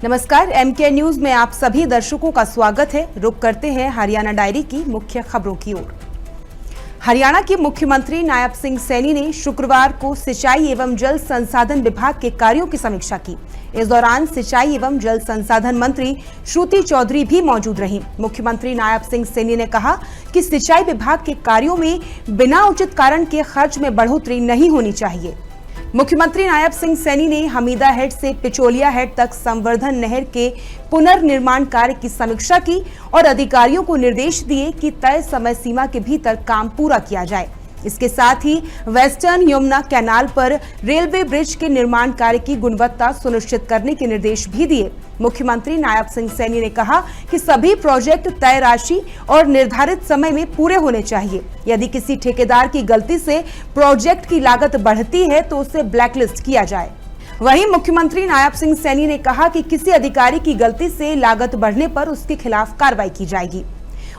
नमस्कार, MK news में आप सभी दर्शकों का स्वागत है। रुक करते हैं हरियाणा डायरी की मुख्य खबरों की ओर। हरियाणा के मुख्यमंत्री नायब सिंह सैनी ने शुक्रवार को सिंचाई एवं जल संसाधन विभाग के कार्यों की समीक्षा की। इस दौरान सिंचाई एवं जल संसाधन मंत्री श्रुति चौधरी भी मौजूद रहीं। मुख्यमंत्री नायब सिंह सैनी ने कहा कि सिंचाई विभाग के कार्यों में बिना उचित कारण के खर्च में बढ़ोतरी नहीं होनी चाहिए। मुख्यमंत्री नायब सिंह सैनी ने हमीदा हेड से पिचोलिया हेड तक संवर्धन नहर के पुनर्निर्माण कार्य की समीक्षा की और अधिकारियों को निर्देश दिए कि तय समय सीमा के भीतर काम पूरा किया जाए। इसके साथ ही वेस्टर्न यमुना कैनाल पर रेलवे ब्रिज के निर्माण कार्य की गुणवत्ता सुनिश्चित करने के निर्देश भी दिए। मुख्यमंत्री नायब सिंह सैनी ने कहा कि सभी प्रोजेक्ट तय राशि और निर्धारित समय में पूरे होने चाहिए। यदि किसी ठेकेदार की गलती से प्रोजेक्ट की लागत बढ़ती है तो उसे ब्लैकलिस्ट किया जाए। वहीं मुख्यमंत्री नायब सिंह सैनी ने कहा कि किसी अधिकारी की गलती से लागत बढ़ने पर उसके खिलाफ कार्रवाई की जाएगी।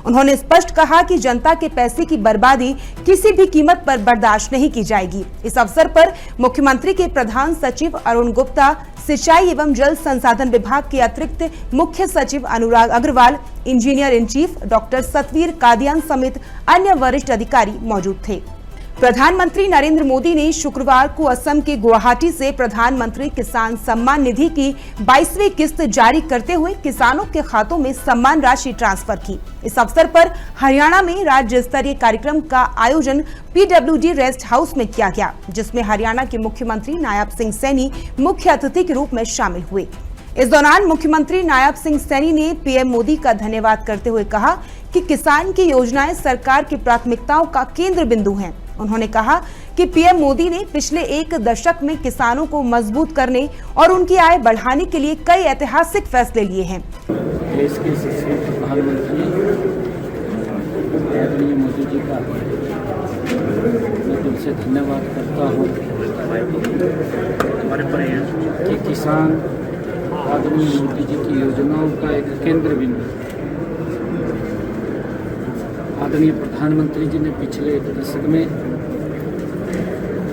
उन्होंने स्पष्ट कहा कि जनता के पैसे की बर्बादी किसी भी कीमत पर बर्दाश्त नहीं की जाएगी। इस अवसर पर मुख्यमंत्री के प्रधान सचिव अरुण गुप्ता, सिंचाई एवं जल संसाधन विभाग के अतिरिक्त मुख्य सचिव Anurag Agrawal, engineer in chief doctor Satveer Kadian समेत अन्य वरिष्ठ अधिकारी मौजूद थे। प्रधानमंत्री नरेंद्र मोदी ने शुक्रवार को असम के गुवाहाटी से प्रधानमंत्री किसान सम्मान निधि की 22वीं किस्त जारी करते हुए किसानों के खातों में सम्मान राशि ट्रांसफर की। इस अवसर पर हरियाणा में राज्य स्तरीय कार्यक्रम का आयोजन PWD रेस्ट हाउस में किया गया, जिसमें हरियाणा के मुख्यमंत्री नायब सिंह सैनी मुख्य अतिथि के रूप में शामिल हुए। इस दौरान मुख्यमंत्री नायब सिंह सैनी ने PM मोदी का धन्यवाद करते हुए कहा कि किसान की योजनाएं सरकार की प्राथमिकताओं का केंद्र बिंदु हैं। उन्होंने कहा कि PM मोदी ने पिछले एक दशक में किसानों को मजबूत करने और उनकी आय बढ़ाने के लिए कई ऐतिहासिक फैसले लिए हैं। देश के प्रधानमंत्री आदरणीय मोदी जी का मैं दिल से धन्यवाद करता हूँ कि किसान आदरणीय मोदी जी की योजनाओं का एक केंद्र बिंदु आदरणीय प्रधानमंत्री जी ने पिछले एक दशक में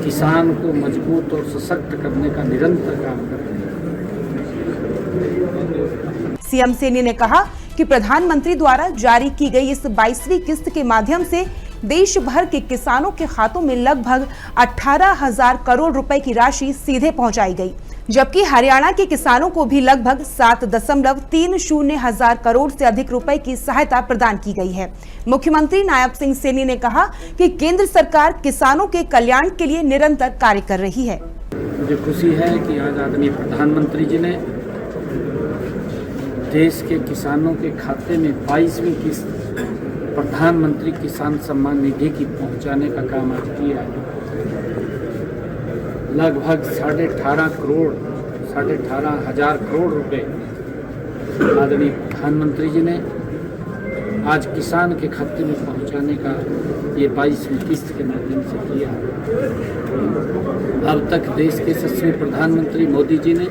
किसान को मजबूत और सशक्त करने का निरंतर काम कर रहे हैं। CM सैनी ने कहा कि प्रधानमंत्री द्वारा जारी की गई इस 22वीं किस्त के माध्यम से देश भर के किसानों के खातों में लगभग 18,000 करोड़ रुपए की राशि सीधे पहुंचाई गई, जबकि हरियाणा के किसानों को भी लगभग 7.30 हजार करोड़ से अधिक रुपए की सहायता प्रदान की गई है। मुख्यमंत्री नायब सिंह सैनी ने कहा कि केंद्र सरकार किसानों के कल्याण के लिए निरंतर कार्य कर रही है। मुझे खुशी है कि आज आदरणीय प्रधानमंत्री जी ने देश के किसानों के खाते में 22वीं किस्त प्रधानमंत्री किसान सम्मान निधि की पहुंचाने का काम आज किया है। लगभग 18,500 करोड़ रुपए आदरणीय प्रधानमंत्री जी ने आज किसान के खाते में पहुंचाने का ये 22वीं किस्त के माध्यम से किया है। अब तक देश के यशस्वी प्रधानमंत्री मोदी जी ने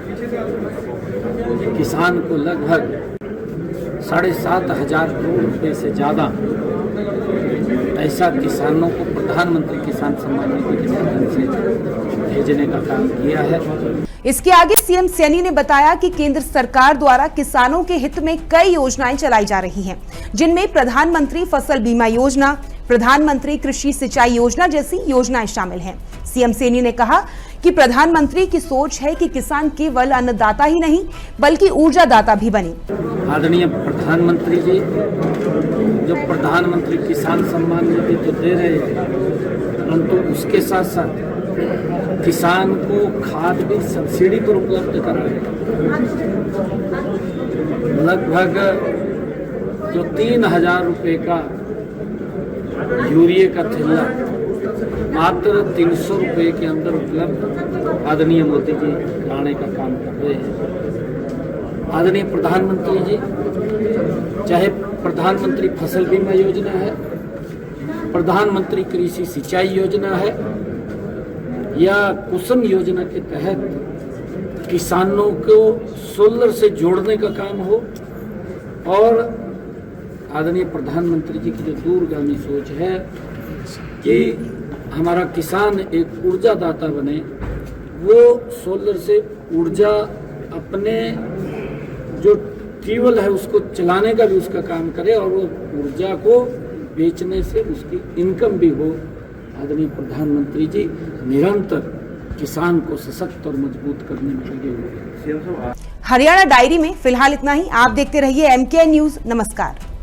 किसान को लगभग 7,500 करोड़ रुपए से ज़्यादा पैसा किसानों को प्रधानमंत्री किसान सम्मान निधि के माध्यम से भेजने का काम किया है। इसके आगे CM सैनी ने बताया कि केंद्र सरकार द्वारा किसानों के हित में कई योजनाएं चलाई जा रही हैं, जिनमें प्रधानमंत्री फसल बीमा योजना, प्रधानमंत्री कृषि सिंचाई योजना जैसी योजनाएं शामिल हैं। CM सैनी ने कहा कि प्रधानमंत्री की सोच है कि किसान केवल अन्नदाता ही नहीं बल्कि ऊर्जादाता भी बने। आदरणीय प्रधानमंत्री जी जो प्रधानमंत्री किसान सम्मान निधि तो दे रहे हैं, परंतु उसके साथ साथ किसान को खाद भी सब्सिडी पर उपलब्ध करा रहे हैं। लगभग जो 3,000 रुपये का यूरिया का थैला मात्र 300 रुपये के अंदर उपलब्ध आदरणीय मोदी जी लाने का काम कर रहे हैं। आदरणीय प्रधानमंत्री जी चाहे प्रधानमंत्री फसल बीमा योजना है, प्रधानमंत्री कृषि सिंचाई योजना है या कुसुम योजना के तहत किसानों को सोलर से जोड़ने का काम हो, और आदरणीय प्रधानमंत्री जी की जो दूरगामी सोच है कि हमारा किसान एक ऊर्जादाता बने, वो सोलर से ऊर्जा अपने जो ट्यूबवेल है उसको चलाने का भी उसका काम करे और वो ऊर्जा को बेचने से उसकी इनकम भी हो। आदरणीय प्रधानमंत्री जी निरंतर किसान को सशक्त और मजबूत करने में लगे हुए हैं। हरियाणा डायरी में फिलहाल इतना ही। आप देखते रहिए MKN न्यूज। नमस्कार।